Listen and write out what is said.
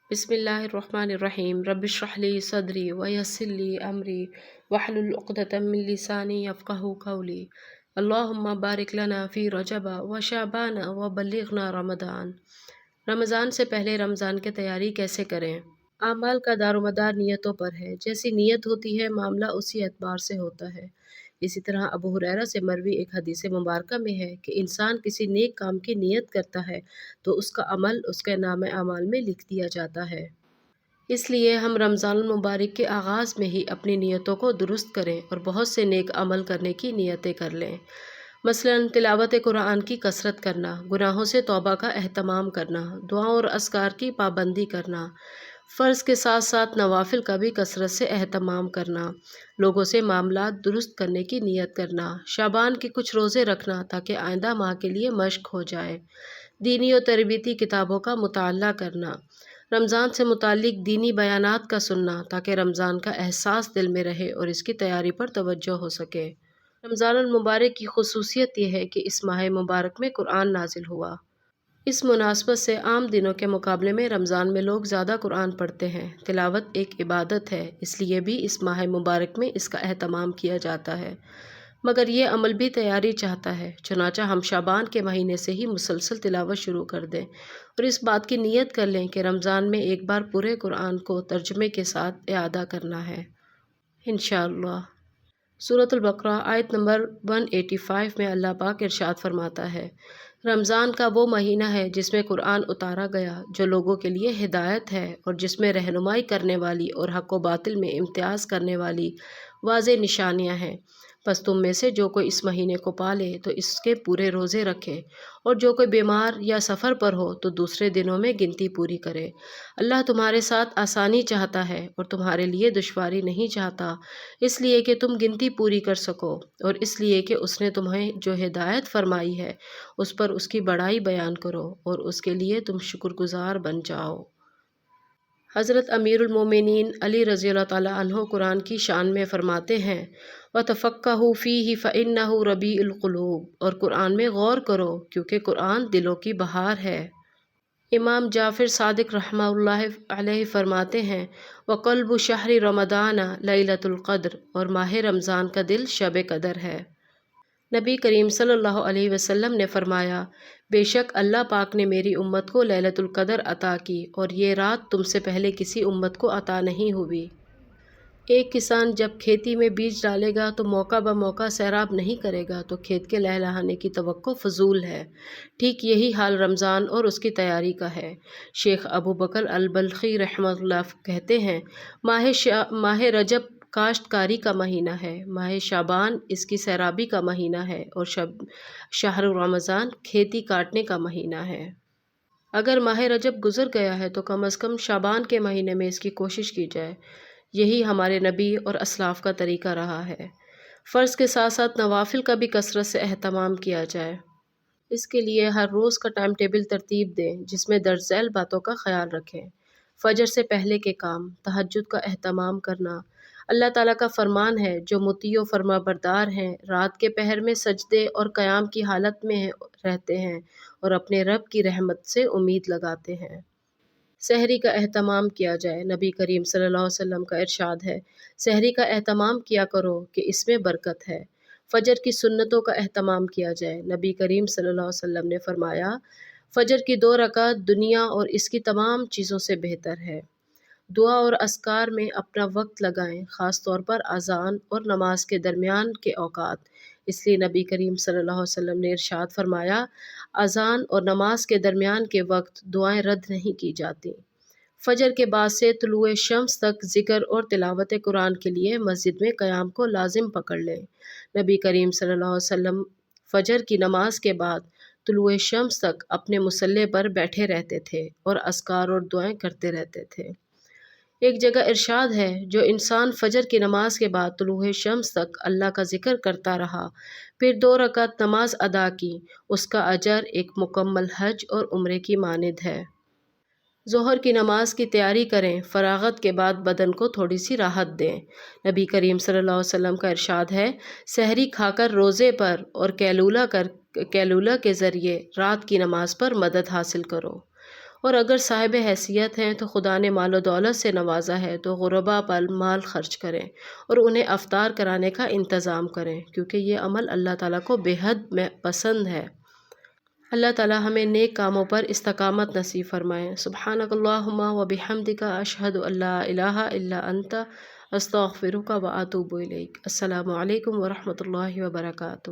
بسم اللہ الرحمن الرحیم رب اشرح لی صدری ویسر لی امری واحلل عقدۃ من لسانی یفقہوا قولی اللہم بارک لنا فی رجب وشعبان وبلغنا رمضان۔ رمضان سے پہلے رمضان کی تیاری کیسے کریں؟ اعمال کا دار و مدار نیتوں پر ہے، جیسی نیت ہوتی ہے معاملہ اسی اعتبار سے ہوتا ہے۔ اسی طرح ابو ہریرہ سے مروی ایک حدیث مبارکہ میں ہے کہ انسان کسی نیک کام کی نیت کرتا ہے تو اس کا عمل اس کے نامہ اعمال میں لکھ دیا جاتا ہے۔ اس لیے ہم رمضان المبارک کے آغاز میں ہی اپنی نیتوں کو درست کریں اور بہت سے نیک عمل کرنے کی نیتیں کر لیں۔ مثلاً تلاوت قرآن کی کثرت کرنا، گناہوں سے توبہ کا اہتمام کرنا، دعاؤں اور اذکار کی پابندی کرنا، فرض کے ساتھ ساتھ نوافل کا بھی کثرت سے اہتمام کرنا، لوگوں سے معاملات درست کرنے کی نیت کرنا، شعبان کے کچھ روزے رکھنا تاکہ آئندہ ماہ کے لیے مشق ہو جائے، دینی اور تربیتی کتابوں کا مطالعہ کرنا، رمضان سے متعلق دینی بیانات کا سننا تاکہ رمضان کا احساس دل میں رہے اور اس کی تیاری پر توجہ ہو سکے۔ رمضان المبارک کی خصوصیت یہ ہے کہ اس ماہ مبارک میں قرآن نازل ہوا۔ اس مناسبت سے عام دنوں کے مقابلے میں رمضان میں لوگ زیادہ قرآن پڑھتے ہیں۔ تلاوت ایک عبادت ہے، اس لیے بھی اس ماہ مبارک میں اس کا اہتمام کیا جاتا ہے، مگر یہ عمل بھی تیاری چاہتا ہے، چنانچہ ہم شعبان کے مہینے سے ہی مسلسل تلاوت شروع کر دیں اور اس بات کی نیت کر لیں کہ رمضان میں ایک بار پورے قرآن کو ترجمے کے ساتھ اعادہ کرنا ہے انشاءاللہ۔ سورۃ البقرہ آیت نمبر 185 میں اللہ پاک ارشاد فرماتا ہے، رمضان کا وہ مہینہ ہے جس میں قرآن اتارا گیا، جو لوگوں کے لیے ہدایت ہے اور جس میں رہنمائی کرنے والی اور حق و باطل میں امتیاز کرنے والی واضح نشانیاں ہیں۔ پس تم میں سے جو کوئی اس مہینے کو پالے تو اس کے پورے روزے رکھے، اور جو کوئی بیمار یا سفر پر ہو تو دوسرے دنوں میں گنتی پوری کرے۔ اللہ تمہارے ساتھ آسانی چاہتا ہے اور تمہارے لیے دشواری نہیں چاہتا، اس لیے کہ تم گنتی پوری کر سکو، اور اس لیے کہ اس نے تمہیں جو ہدایت فرمائی ہے اس پر اس کی بڑائی بیان کرو اور اس کے لیے تم شکر گزار بن جاؤ۔ حضرت امیر المومنین علی رضی اللہ تعالیٰ عنہ قرآن کی شان میں فرماتے ہیں، وَتَفَقَّهُوا فِيهِ فَإِنَّهُ رَبِيعُ الْقُلُوبِ، اور قرآن میں غور کرو کیونکہ قرآن دلوں کی بہار ہے۔ امام جعفر صادق رحمہ اللہ علیہ فرماتے ہیں، وَقَلْبُ شَهْرِ رَمَضَانَ لَيْلَةُ الْقَدْرِ، اور ماہ رمضان کا دل شب قدر ہے۔ نبی کریم صلی اللہ علیہ وسلم نے فرمایا، بے شک اللہ پاک نے میری امت کو لیلۃ القدر عطا کی اور یہ رات تم سے پہلے کسی امت کو عطا نہیں ہوئی۔ ایک کسان جب کھیتی میں بیج ڈالے گا تو موقع بموقع سیراب نہیں کرے گا تو کھیت کے لہلہانے کی توقع فضول ہے۔ ٹھیک یہی حال رمضان اور اس کی تیاری کا ہے۔ شیخ ابو بکر البلخی رحمہ اللہ کہتے ہیں، ماہ رجب کاشتکاری کا مہینہ ہے، ماہ شعبان اس کی سیرابی کا مہینہ ہے، اور شہر رمضان کھیتی کاٹنے کا مہینہ ہے۔ اگر ماہ رجب گزر گیا ہے تو کم از کم شعبان کے مہینے میں اس کی کوشش کی جائے۔ یہی ہمارے نبی اور اسلاف کا طریقہ رہا ہے۔ فرض کے ساتھ ساتھ نوافل کا بھی کثرت سے اہتمام کیا جائے۔ اس کے لیے ہر روز کا ٹائم ٹیبل ترتیب دیں جس میں درج ذیل باتوں کا خیال رکھیں۔ فجر سے پہلے کے کام، تہجد کا اہتمام کرنا۔ اللہ تعالیٰ کا فرمان ہے، جو مطیع و فرما بردار ہیں رات کے پہر میں سجدے اور قیام کی حالت میں رہتے ہیں اور اپنے رب کی رحمت سے امید لگاتے ہیں۔ سحری کا اہتمام کیا جائے۔ نبی کریم صلی اللہ علیہ وسلم کا ارشاد ہے، سحری کا اہتمام کیا کرو کہ اس میں برکت ہے۔ فجر کی سنتوں کا اہتمام کیا جائے۔ نبی کریم صلی اللہ علیہ وسلم نے فرمایا، فجر کی 2 رکعت دنیا اور اس کی تمام چیزوں سے بہتر ہے۔ دعا اور اذکار میں اپنا وقت لگائیں، خاص طور پر اذان اور نماز کے درمیان کے اوقات، اس لیے نبی کریم صلی اللہ علیہ وسلم نے ارشاد فرمایا، اذان اور نماز کے درمیان کے وقت دعائیں رد نہیں کی جاتی۔ فجر کے بعد سے طلوع شمس تک ذکر اور تلاوت قرآن کے لیے مسجد میں قیام کو لازم پکڑ لیں۔ نبی کریم صلی اللہ علیہ وسلم فجر کی نماز کے بعد طلوع شمس تک اپنے مصلی پر بیٹھے رہتے تھے اور اذکار اور دعائیں کرتے رہتے تھے۔ ایک جگہ ارشاد ہے، جو انسان فجر کی نماز کے بعد طلوع شمس تک اللہ کا ذکر کرتا رہا، پھر 2 رکعت نماز ادا کی، اس کا اجر ایک مکمل حج اور عمرے کی مانند ہے۔ ظہر کی نماز کی تیاری کریں، فراغت کے بعد بدن کو تھوڑی سی راحت دیں۔ نبی کریم صلی اللہ علیہ وسلم کا ارشاد ہے، سحری کھا کر روزے پر اور قیلولہ کے ذریعے رات کی نماز پر مدد حاصل کرو۔ اور اگر صاحب حیثیت ہیں تو خدا نے مال و دولت سے نوازا ہے تو غربا پر مال خرچ کریں اور انہیں افطار کرانے کا انتظام کریں، کیونکہ یہ عمل اللہ تعالیٰ کو بے حد پسند ہے۔ اللہ تعالیٰ ہمیں نیک کاموں پر استقامت نصیب فرمائے۔ سبحانک اللہم و بحمدک، اشہد ان لا الہ الا انت، استغفرک و اتوب الیک۔ السلام علیکم ورحمۃ اللہ وبرکاتہ۔